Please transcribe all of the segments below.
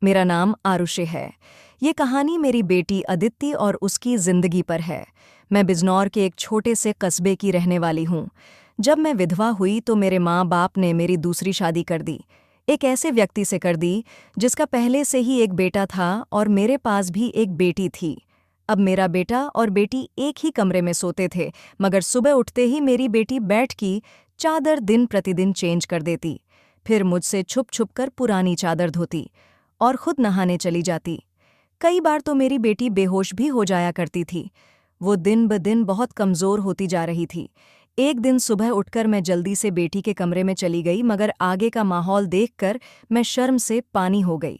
मेरा नाम आरुषि है। ये कहानी मेरी बेटी अदिति और उसकी जिंदगी पर है। मैं बिजनौर के एक छोटे से कस्बे की रहने वाली हूँ। जब मैं विधवा हुई तो मेरे माँ बाप ने मेरी दूसरी शादी कर दी। एक ऐसे व्यक्ति से कर दी जिसका पहले से ही एक बेटा था और मेरे पास भी एक बेटी थी। अब मेरा बेटा और बेटी एक ही कमरे में सोते थे, मगर सुबह उठते ही मेरी बेटी बैठ की चादर दिन प्रतिदिन चेंज कर देती। फिर मुझसे छुप छुप कर पुरानी चादर धोती और खुद नहाने चली जाती। कई बार तो मेरी बेटी बेहोश भी हो जाया करती थी। वो दिन ब दिन बहुत कमज़ोर होती जा रही थी। एक दिन सुबह उठकर मैं जल्दी से बेटी के कमरे में चली गई, मगर आगे का माहौल देखकर मैं शर्म से पानी हो गई।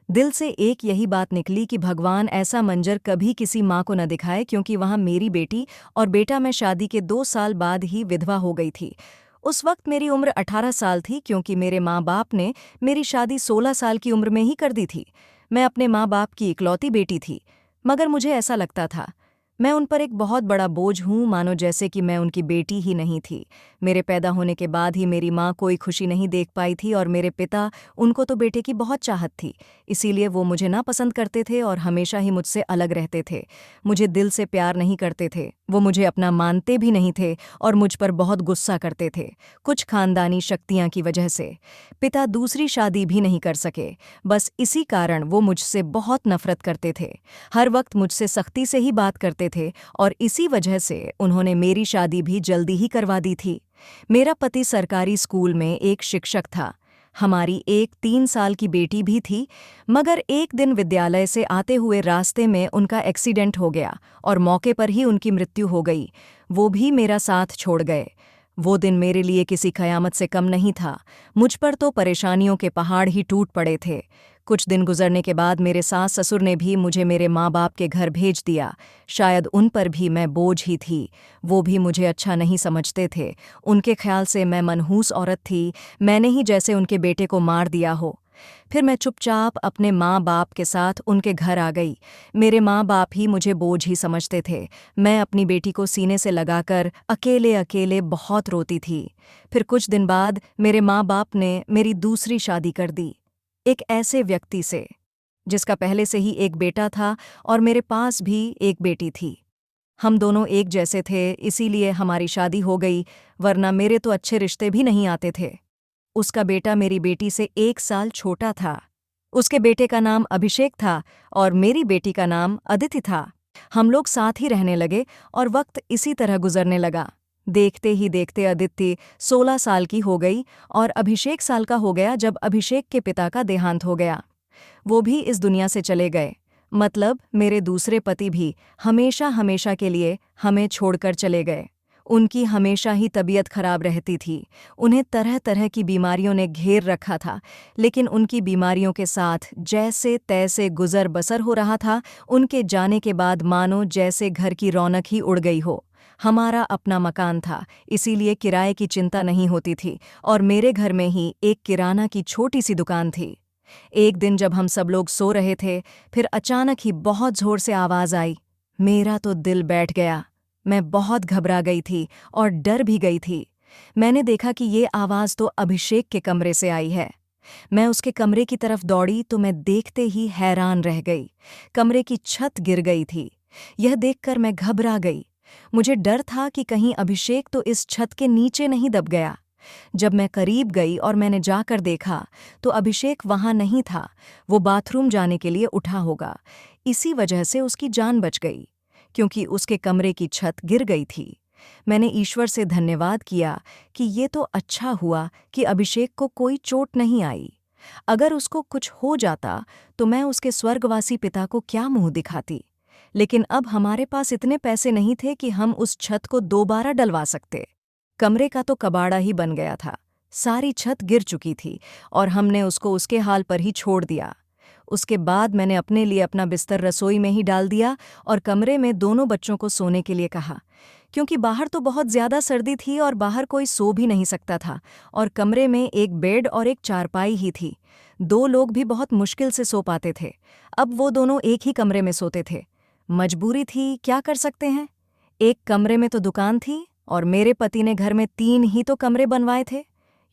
दिल से एक यही बात निकली कि भगवान ऐसा मंजर कभी किसी माँ को न दिखाए, क्योंकि वहाँ मेरी बेटी और बेटा मैं शादी के 2 साल बाद ही विधवा हो गई थी। उस वक्त मेरी उम्र 18 साल थी, क्योंकि मेरे माँ बाप ने मेरी शादी 16 साल की उम्र में ही कर दी थी। मैं अपने माँ बाप की इकलौती बेटी थी, मगर मुझे ऐसा लगता था मैं उन पर एक बहुत बड़ा बोझ हूँ, मानो जैसे कि मैं उनकी बेटी ही नहीं थी। मेरे पैदा होने के बाद ही मेरी माँ कोई खुशी नहीं देख पाई थी और मेरे पिता, उनको तो बेटे की बहुत चाहत थी, इसीलिए वो मुझे ना पसंद करते थे और हमेशा ही मुझसे अलग रहते थे। मुझे दिल से प्यार नहीं करते थे, वो मुझे अपना मानते भी नहीं थे और मुझ पर बहुत गुस्सा करते थे, कुछ खानदानी शक्तियाँ की वजह से। पिता दूसरी शादी भी नहीं कर सके, बस इसी कारण वो मुझसे बहुत नफरत करते थे। हर वक्त मुझसे सख्ती से ही बात करते थे और इसी वजह से उन्होंने मेरी शादी भी जल्दी ही करवा दी थी। मेरा पति सरकारी स्कूल में एक शिक्षक था। हमारी एक 3 साल की बेटी भी थी, मगर एक दिन विद्यालय से आते हुए रास्ते में उनका एक्सीडेंट हो गया और मौके पर ही उनकी मृत्यु हो गई। वो भी मेरा साथ छोड़ गए। वो दिन मेरे लिए किसी कयामत से कम नहीं था। मुझ पर तो परेशानियों के पहाड़ ही टूट पड़े थे। कुछ दिन गुजरने के बाद मेरे सास ससुर ने भी मुझे मेरे माँ बाप के घर भेज दिया। शायद उन पर भी मैं बोझ ही थी। वो भी मुझे अच्छा नहीं समझते थे। उनके ख्याल से मैं मनहूस औरत थी, मैंने ही जैसे उनके बेटे को मार दिया हो। फिर मैं चुपचाप अपने माँ बाप के साथ उनके घर आ गई। मेरे माँ बाप ही मुझे बोझ ही समझते थे। मैं अपनी बेटी को सीने से लगाकर अकेले अकेले बहुत रोती थी। फिर कुछ दिन बाद मेरे माँ बाप ने मेरी दूसरी शादी कर दी, एक ऐसे व्यक्ति से जिसका पहले से ही एक बेटा था और मेरे पास भी एक बेटी थी। हम दोनों एक जैसे थे, इसीलिए हमारी शादी हो गई, वरना मेरे तो अच्छे रिश्ते भी नहीं आते थे। उसका बेटा मेरी बेटी से 1 साल छोटा था। उसके बेटे का नाम अभिषेक था और मेरी बेटी का नाम अदिति था। हम लोग साथ ही रहने लगे और वक्त इसी तरह गुजरने लगा। देखते ही देखते अदिति 16 साल की हो गई और अभिषेक साल का हो गया जब अभिषेक के पिता का देहांत हो गया। वो भी इस दुनिया से चले गए, मतलब मेरे दूसरे पति भी हमेशा हमेशा के लिए हमें छोड़कर चले गए। उनकी हमेशा ही तबीयत खराब रहती थी। उन्हें तरह तरह की बीमारियों ने घेर रखा था, लेकिन उनकी बीमारियों के साथ जैसे तैसे गुजर बसर हो रहा था। उनके जाने के बाद मानो जैसे घर की रौनक ही उड़ गई हो। हमारा अपना मकान था, इसीलिए किराए की चिंता नहीं होती थी और मेरे घर में ही एक किराना की छोटी सी दुकान थी। एक दिन जब हम सब लोग सो रहे थे, फिर अचानक ही बहुत जोर से आवाज आई। मेरा तो दिल बैठ गया। मैं बहुत घबरा गई थी और डर भी गई थी। मैंने देखा कि ये आवाज तो अभिषेक के कमरे से आई है। मैं उसके कमरे की तरफ दौड़ी तो मैं देखते ही हैरान रह गई। कमरे की छत गिर गई थी। यह देखकर मैं घबरा गई। मुझे डर था कि कहीं अभिषेक तो इस छत के नीचे नहीं दब गया। जब मैं करीब गई और मैंने जाकर देखा तो अभिषेक वहां नहीं था। वो बाथरूम जाने के लिए उठा होगा, इसी वजह से उसकी जान बच गई, क्योंकि उसके कमरे की छत गिर गई थी। मैंने ईश्वर से धन्यवाद किया कि ये तो अच्छा हुआ कि अभिषेक को कोई चोट नहीं आई। अगर उसको कुछ हो जाता तो मैं उसके स्वर्गवासी पिता को क्या मुंह दिखाती। लेकिन अब हमारे पास इतने पैसे नहीं थे कि हम उस छत को दोबारा डलवा सकते। कमरे का तो कबाड़ा ही बन गया था। सारी छत गिर चुकी थी और हमने उसको उसके हाल पर ही छोड़ दिया। उसके बाद मैंने अपने लिए अपना बिस्तर रसोई में ही डाल दिया और कमरे में दोनों बच्चों को सोने के लिए कहा, क्योंकि बाहर तो बहुत ज्यादा सर्दी थी और बाहर कोई सो भी नहीं सकता था और कमरे में एक बेड और एक चारपाई ही थी। 2 लोग भी बहुत मुश्किल से सो पाते थे। अब वो दोनों एक ही कमरे में सोते थे। मजबूरी थी, क्या कर सकते हैं। एक कमरे में तो दुकान थी और मेरे पति ने घर में 3 ही तो कमरे बनवाए थे।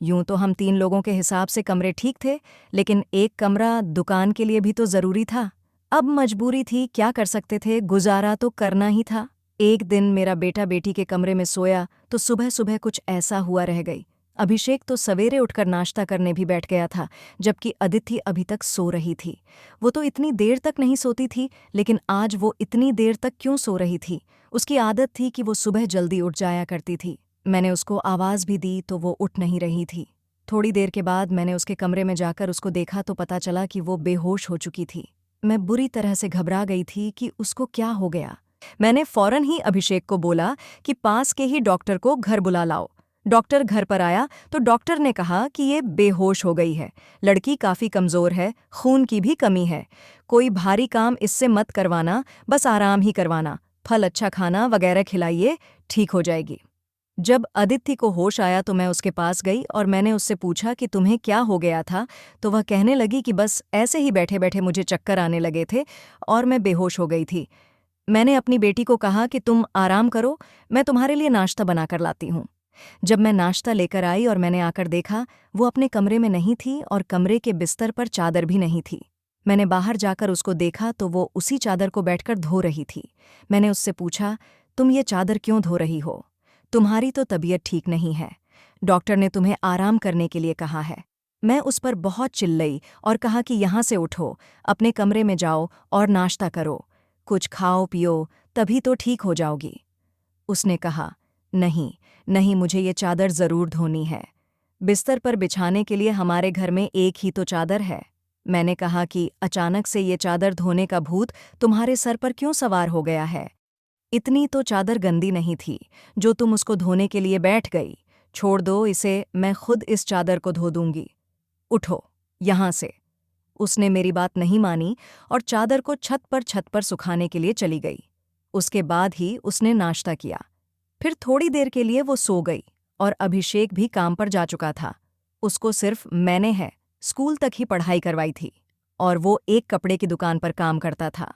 यूं तो हम 3 लोगों के हिसाब से कमरे ठीक थे, लेकिन एक कमरा दुकान के लिए भी तो जरूरी था। अब मजबूरी थी, क्या कर सकते थे, गुजारा तो करना ही था। एक दिन मेरा बेटा बेटी के कमरे में सोया तो सुबह सुबह कुछ ऐसा हुआ रह गई। अभिषेक तो सवेरे उठकर नाश्ता करने भी बैठ गया था, जबकि अदिति अभी तक सो रही थी। वो तो इतनी देर तक नहीं सोती थी, लेकिन आज वो इतनी देर तक क्यों सो रही थी? उसकी आदत थी कि वो सुबह जल्दी उठ जाया करती थी। मैंने उसको आवाज़ भी दी तो वो उठ नहीं रही थी। थोड़ी देर के बाद मैंने उसके कमरे में जाकर उसको देखा तो पता चला कि वो बेहोश हो चुकी थी। मैं बुरी तरह से घबरा गई थी कि उसको क्या हो गया। मैंने फौरन ही अभिषेक को बोला कि पास के ही डॉक्टर को घर बुला लाओ। डॉक्टर घर पर आया तो डॉक्टर ने कहा कि ये बेहोश हो गई है, लड़की काफ़ी कमज़ोर है, खून की भी कमी है, कोई भारी काम इससे मत करवाना, बस आराम ही करवाना, फल अच्छा खाना वगैरह खिलाइए, ठीक हो जाएगी। जब अदिति को होश आया तो मैं उसके पास गई और मैंने उससे पूछा कि तुम्हें क्या हो गया था, तो वह कहने लगी कि बस ऐसे ही बैठे बैठे मुझे चक्कर आने लगे थे और मैं बेहोश हो गई थी। मैंने अपनी बेटी को कहा कि तुम आराम करो, मैं तुम्हारे लिए नाश्ता बनाकर लाती हूँ। जब मैं नाश्ता लेकर आई और मैंने आकर देखा, वो अपने कमरे में नहीं थी और कमरे के बिस्तर पर चादर भी नहीं थी। मैंने बाहर जाकर उसको देखा तो वो उसी चादर को बैठकर धो रही थी। मैंने उससे पूछा, तुम ये चादर क्यों धो रही हो? तुम्हारी तो तबीयत ठीक नहीं है, डॉक्टर ने तुम्हें आराम करने के लिए कहा है। मैं उस पर बहुत चिल्लाई और कहा कि यहाँ से उठो, अपने कमरे में जाओ और नाश्ता करो, कुछ खाओ पियो, तभी तो ठीक हो जाओगी। उसने कहा, नहीं नहीं, मुझे ये चादर ज़रूर धोनी है। बिस्तर पर बिछाने के लिए हमारे घर में एक ही तो चादर है। मैंने कहा कि अचानक से ये चादर धोने का भूत तुम्हारे सर पर क्यों सवार हो गया है? इतनी तो चादर गंदी नहीं थी जो तुम उसको धोने के लिए बैठ गई। छोड़ दो इसे, मैं खुद इस चादर को धो दूंगी। उठो यहाँ से। उसने मेरी बात नहीं मानी और चादर को छत पर सुखाने के लिए चली गई। उसके बाद ही उसने नाश्ता किया। फिर थोड़ी देर के लिए वो सो गई और अभिषेक भी काम पर जा चुका था। उसको सिर्फ मैंने स्कूल तक ही पढ़ाई करवाई थी और वो एक कपड़े की दुकान पर काम करता था।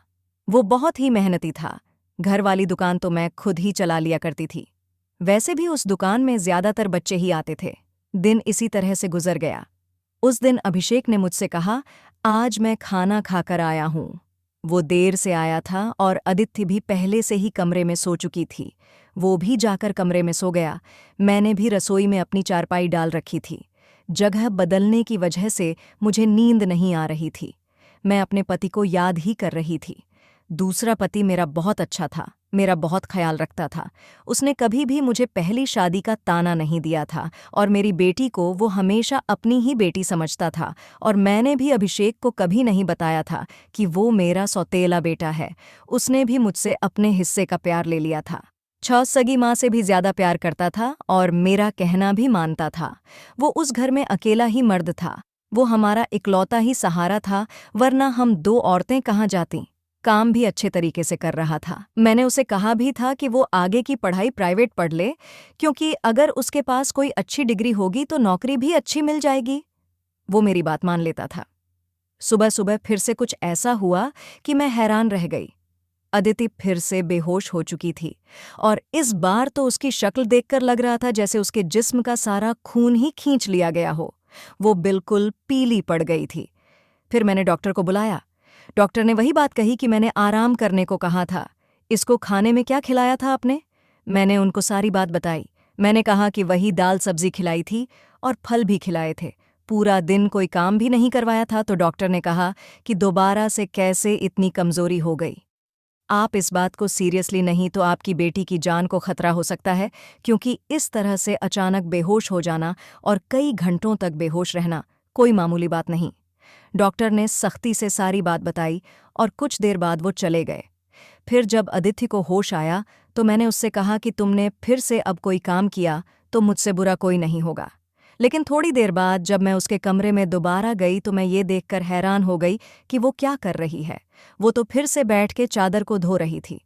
वो बहुत ही मेहनती था। घर वाली दुकान तो मैं खुद ही चला लिया करती थी। वैसे भी उस दुकान में ज्यादातर बच्चे ही आते थे। दिन इसी तरह से गुजर गया। उस दिन अभिषेक ने मुझसे कहा, आज मैं खाना खाकर आया हूँ। वो देर से आया था और अदिति भी पहले से ही कमरे में सो चुकी थी। वो भी जाकर कमरे में सो गया। मैंने भी रसोई में अपनी चारपाई डाल रखी थी। जगह बदलने की वजह से मुझे नींद नहीं आ रही थी। मैं अपने पति को याद ही कर रही थी। दूसरा पति मेरा बहुत अच्छा था, मेरा बहुत ख्याल रखता था। उसने कभी भी मुझे पहली शादी का ताना नहीं दिया था और मेरी बेटी को वो हमेशा अपनी ही बेटी समझता था। और मैंने भी अभिषेक को कभी नहीं बताया था कि वो मेरा सौतेला बेटा है। उसने भी मुझसे अपने हिस्से का प्यार ले लिया था। सगी माँ से भी ज्यादा प्यार करता था और मेरा कहना भी मानता था। वो उस घर में अकेला ही मर्द था। वो हमारा इकलौता ही सहारा था, वरना हम 2 औरतें कहाँ जातीं। काम भी अच्छे तरीके से कर रहा था। मैंने उसे कहा भी था कि वो आगे की पढ़ाई प्राइवेट पढ़ ले, क्योंकि अगर उसके पास कोई अच्छी डिग्री होगी तो नौकरी भी अच्छी मिल जाएगी। वो मेरी बात मान लेता था। सुबह सुबह फिर से कुछ ऐसा हुआ कि मैं हैरान रह गई। अदिति फिर से बेहोश हो चुकी थी और इस बार तो उसकी शक्ल देखकर लग रहा था जैसे उसके जिस्म का सारा खून ही खींच लिया गया हो। वो बिल्कुल पीली पड़ गई थी। फिर मैंने डॉक्टर को बुलाया। डॉक्टर ने वही बात कही कि मैंने आराम करने को कहा था। इसको खाने में क्या खिलाया था आपने? मैंने उनको सारी बात बताई। मैंने कहा कि वही दाल सब्जी खिलाई थी और फल भी खिलाए थे। पूरा दिन कोई काम भी नहीं करवाया था। तो डॉक्टर ने कहा कि दोबारा से कैसे इतनी कमजोरी हो गई। आप इस बात को सीरियसली नहीं तो आपकी बेटी की जान को खतरा हो सकता है, क्योंकि इस तरह से अचानक बेहोश हो जाना और कई घंटों तक बेहोश रहना कोई मामूली बात नहीं। डॉक्टर ने सख्ती से सारी बात बताई और कुछ देर बाद वो चले गए। फिर जब अदिति को होश आया तो मैंने उससे कहा कि तुमने फिर से अब कोई काम किया तो मुझसे बुरा कोई नहीं होगा। लेकिन थोड़ी देर बाद जब मैं उसके कमरे में दोबारा गई तो मैं ये देखकर हैरान हो गई कि वो क्या कर रही है। वो तो फिर से बैठ के चादर को धो रही थी।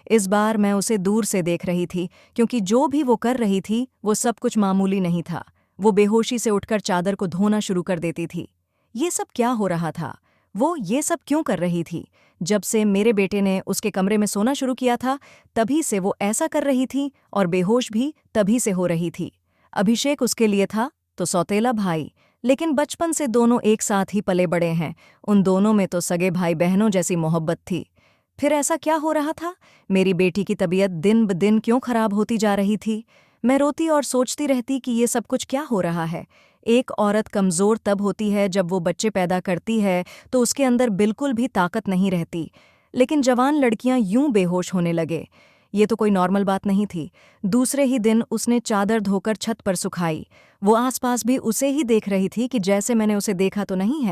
इस बार मैं उसे दूर से देख रही थी, क्योंकि जो भी वो कर रही थी वो सब कुछ मामूली नहीं था। वो बेहोशी से उठकर चादर को धोना शुरू कर देती थी। ये सब क्या हो रहा था? वो ये सब क्यों कर रही थी? जब से मेरे बेटे ने उसके कमरे में सोना शुरू किया था, तभी से वो ऐसा कर रही थी और बेहोश भी तभी से हो रही थी। अभिषेक उसके लिए था तो सौतेला भाई, लेकिन बचपन से दोनों एक साथ ही पले बड़े हैं। उन दोनों में तो सगे भाई बहनों जैसी मोहब्बत थी। फिर ऐसा क्या हो रहा था? मेरी बेटी की तबीयत दिन ब दिन क्यों खराब होती जा रही थी? मैं रोती और सोचती रहती कि ये सब कुछ क्या हो रहा है। एक औरत कमज़ोर तब होती है जब वो बच्चे पैदा करती है तो उसके अंदर बिल्कुल भी ताकत नहीं रहती। लेकिन जवान लड़कियां यूं बेहोश होने लगे, ये तो कोई नॉर्मल बात नहीं थी। दूसरे ही दिन उसने चादर धोकर छत पर सुखाई। वो आसपास भी उसे ही देख रही थी कि जैसे मैंने उसे देखा तो नहीं है।